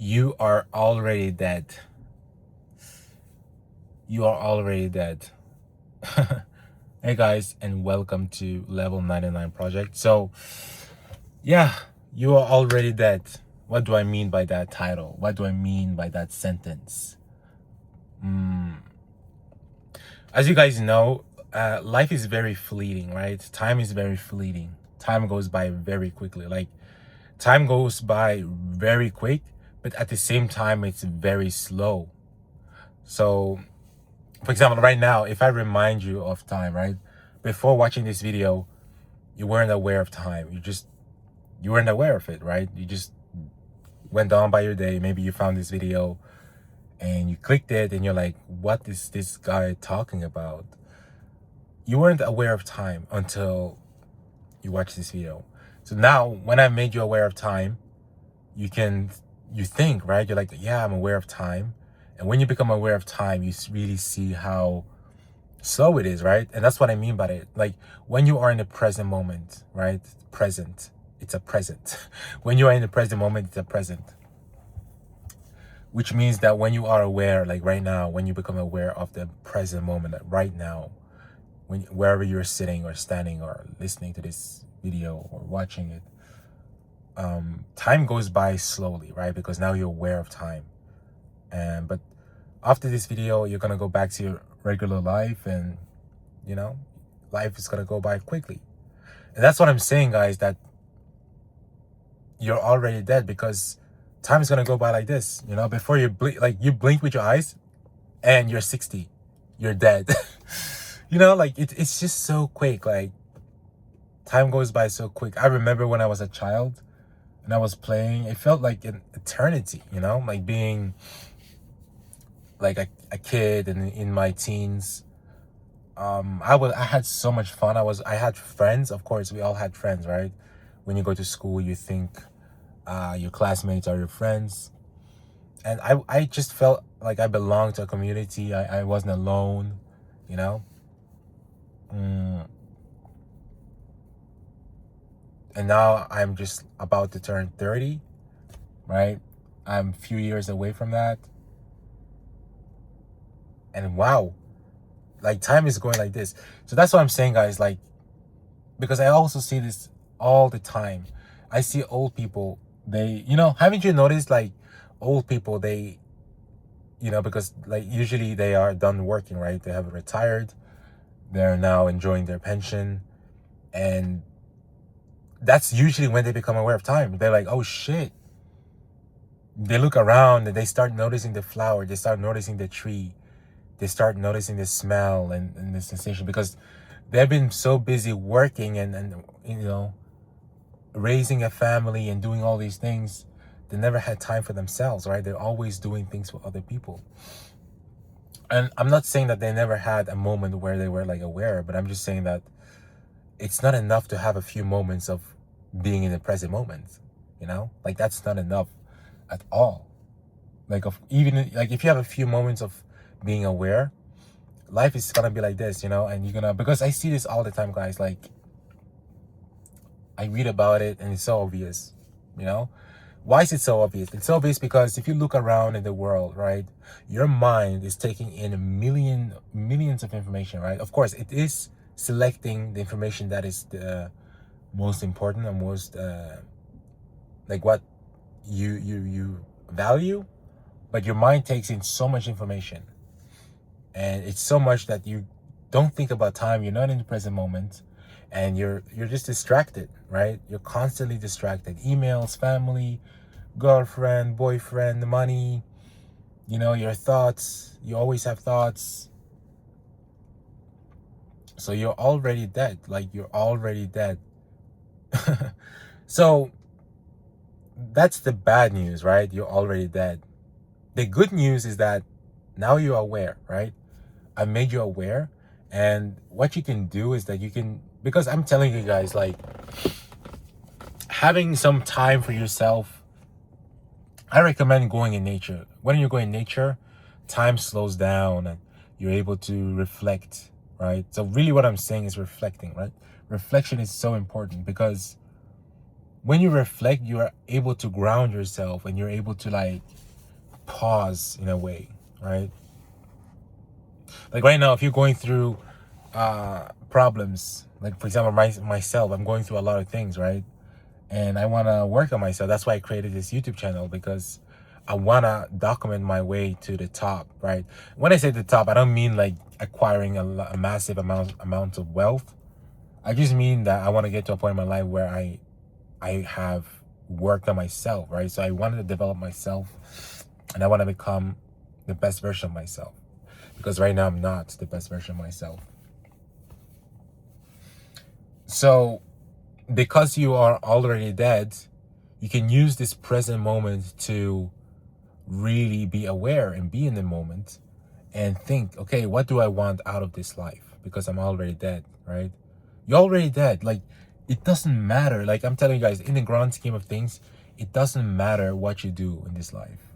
You are already dead. You are already dead. Hey guys, and welcome to Level 99 Project. So, yeah, you are already dead. What do I mean by that title? What do I mean by that sentence? As you guys know, life is very fleeting, right? Time is very fleeting. Time goes by very quickly. Like, time goes by very quick, but at the same time, it's very slow. So, for example, right now, if I remind you of time, right? Before watching this video, you weren't aware of time. You weren't aware of it, right? You just went on by your day. Maybe you found this video and you clicked it and you're like, what is this guy talking about? You weren't aware of time until you watched this video. So now when I made you aware of time, you think, right? You're like, yeah, I'm aware of time. And when you become aware of time, you really see how slow it is, right? And that's what I mean by it. Like when you are in the present moment, right? Present, it's a present. When you are in the present moment, it's a present. Which means that when you are aware, like right now, when you become aware of the present moment, like right now, wherever you're sitting or standing or listening to this video or watching it, time goes by slowly, right? Because now you're aware of time. But after this video, you're gonna go back to your regular life, and life is gonna go by quickly. And that's what I'm saying, guys, that you're already dead because time is gonna go by like this. Before you blink, like you blink with your eyes, and you're 60, you're dead. Like it's just so quick. Like time goes by so quick. I remember when I was a child and I was playing, it felt like an eternity. Like being like a kid and in my teens. I had so much fun. I had friends. Of course, we all had friends, right? When you go to school, you think your classmates are your friends. And I just felt like I belonged to a community. I wasn't alone, you know? And now I'm just about to turn 30, right? I'm a few years away from that. And wow, like time is going like this. So that's what I'm saying, guys. Like, because I also see this all the time. I see old people, haven't you noticed, like, old people, because like usually they are done working, right? They have retired. They're now enjoying their pension. And that's usually when they become aware of time. They're like, oh shit. They look around and they start noticing the flower. They start noticing the tree. They start noticing the smell and the sensation, because they've been so busy working and raising a family and doing all these things. They never had time for themselves, right? They're always doing things for other people. And I'm not saying that they never had a moment where they were like aware, but I'm just saying that it's not enough to have a few moments of being in the present moment, like that's not enough at all. Like even like if you have a few moments of being aware, life is gonna be like this, and you're gonna, because I see this all the time, guys. Like I read about it and it's so obvious, Why is it so obvious? It's so obvious because if you look around in the world, right, your mind is taking in millions of information, right? Of course, it is selecting the information that is the most important and most like what you value, but your mind takes in so much information, and it's so much that you don't think about time. You're not in the present moment, and you're just distracted, right? You're constantly distracted. Emails, family, girlfriend, boyfriend, money, your thoughts. You always have thoughts. So you're already dead. Like you're already dead. So that's the bad news, right? You're already dead. The good news is that now you're aware, right? I made you aware. And what you can do is that because I'm telling you guys, like, having some time for yourself, I recommend going in nature. When you go in nature, time slows down and you're able to reflect, right? So really what I'm saying is reflecting, right? Reflection is so important because when you reflect, you are able to ground yourself and you're able to like pause in a way, right? Like right now, if you're going through problems, like for example, myself, I'm going through a lot of things, right? And I want to work on myself. That's why I created this YouTube channel, because I want to document my way to the top, right? When I say the top, I don't mean like acquiring a massive amount of wealth. I just mean that I want to get to a point in my life where I have worked on myself, right? So I wanted to develop myself and I want to become the best version of myself, because right now I'm not the best version of myself. So because you are already dead, you can use this present moment to really be aware and be in the moment and think, okay, what do I want out of this life? Because I'm already dead, right? You're already dead. Like, it doesn't matter. Like, I'm telling you guys, in the grand scheme of things, it doesn't matter what you do in this life.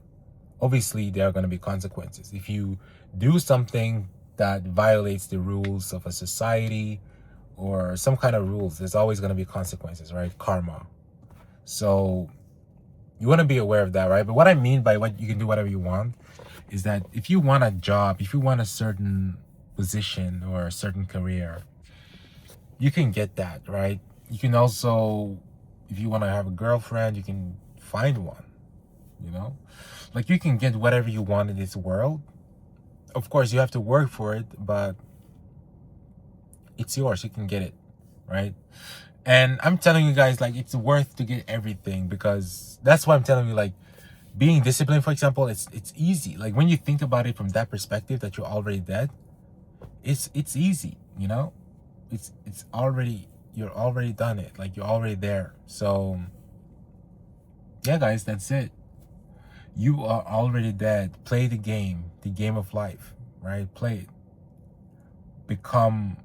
Obviously, there are going to be consequences. If you do something that violates the rules of a society or some kind of rules, there's always going to be consequences, right? Karma. So you want to be aware of that, right? But what I mean by what you can do whatever you want is that if you want a job, if you want a certain position or a certain career, you can get that, right? You can also, if you want to have a girlfriend, you can find one, you know? Like, you can get whatever you want in this world. Of course, you have to work for it, but it's yours. You can get it, right? And I'm telling you guys, like, it's worth to get everything, because that's why I'm telling you, like, being disciplined, for example, it's easy. Like, when you think about it from that perspective, that you're already dead, it's easy, you know? It's already, you're already done it. Like, you're already there. So yeah, guys, that's it. You are already dead. Play the game of life, right? Play it. Become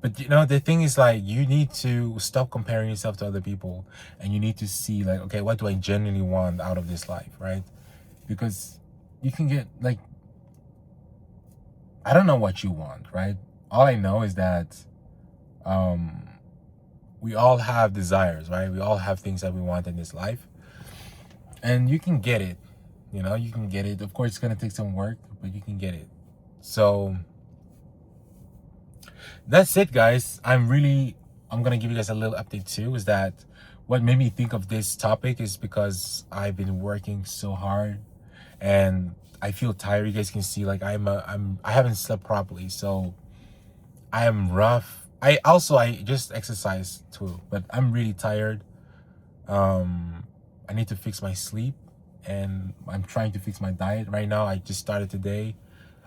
but you know, the thing is, like, you need to stop comparing yourself to other people, and you need to see, like, okay, what do I genuinely want out of this life, right? Because you can get, like, I don't know what you want, right? All I know is that we all have desires, right? We all have things that we want in this life, and you can get it. You know, you can get it. Of course, it's gonna take some work, but you can get it. So that's it, guys. I'm gonna give you guys a little update too. Is that what made me think of this topic is because I've been working so hard and I feel tired. You guys can see, like, I haven't slept properly, so I am rough. I just exercised too, but I'm really tired. I need to fix my sleep, and I'm trying to fix my diet right now. I just started today.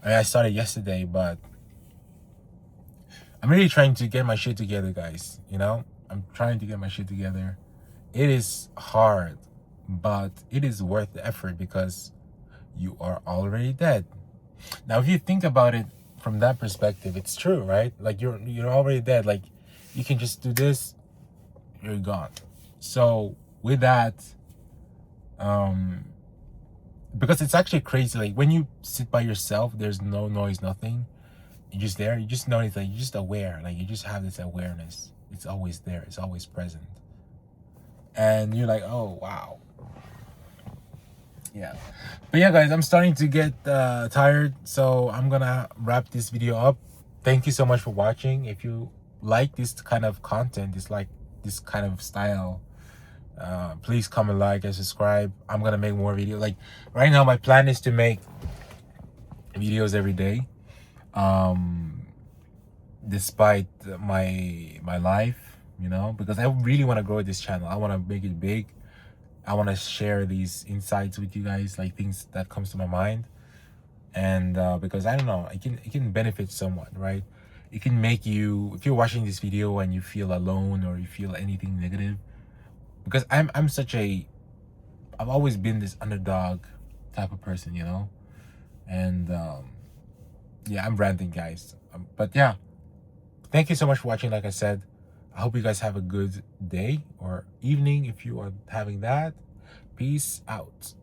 I started yesterday, but I'm really trying to get my shit together, guys. You know, I'm trying to get my shit together. It is hard, but it is worth the effort, because you are already dead. Now, if you think about it from that perspective, it's true, right? Like, you're already dead. Like, you can just do this, you're gone. So with that, because it's actually crazy. Like, when you sit by yourself, there's no noise, nothing. You're just there. You just know it's like you're just aware. Like, you just have this awareness. It's always there. It's always present. And you're like, oh wow. Yeah. But yeah, guys, I'm starting to get tired, so I'm gonna wrap this video up. Thank you so much for watching. If you like this kind of content, this kind of style, please comment, like, and subscribe. I'm gonna make more videos. Like, right now, my plan is to make videos every day, despite my life, you know, because I really want to grow this channel. I want to make it big. I want to share these insights with you guys, like things that comes to my mind. And because I don't know, it can benefit someone, right? It can make you, if you're watching this video and you feel alone or you feel anything negative, because I've always been this underdog type of person, you know. And yeah, I'm ranting, guys, but yeah, thank you so much for watching. Like I said, I hope you guys have a good day or evening if you are having that. Peace out.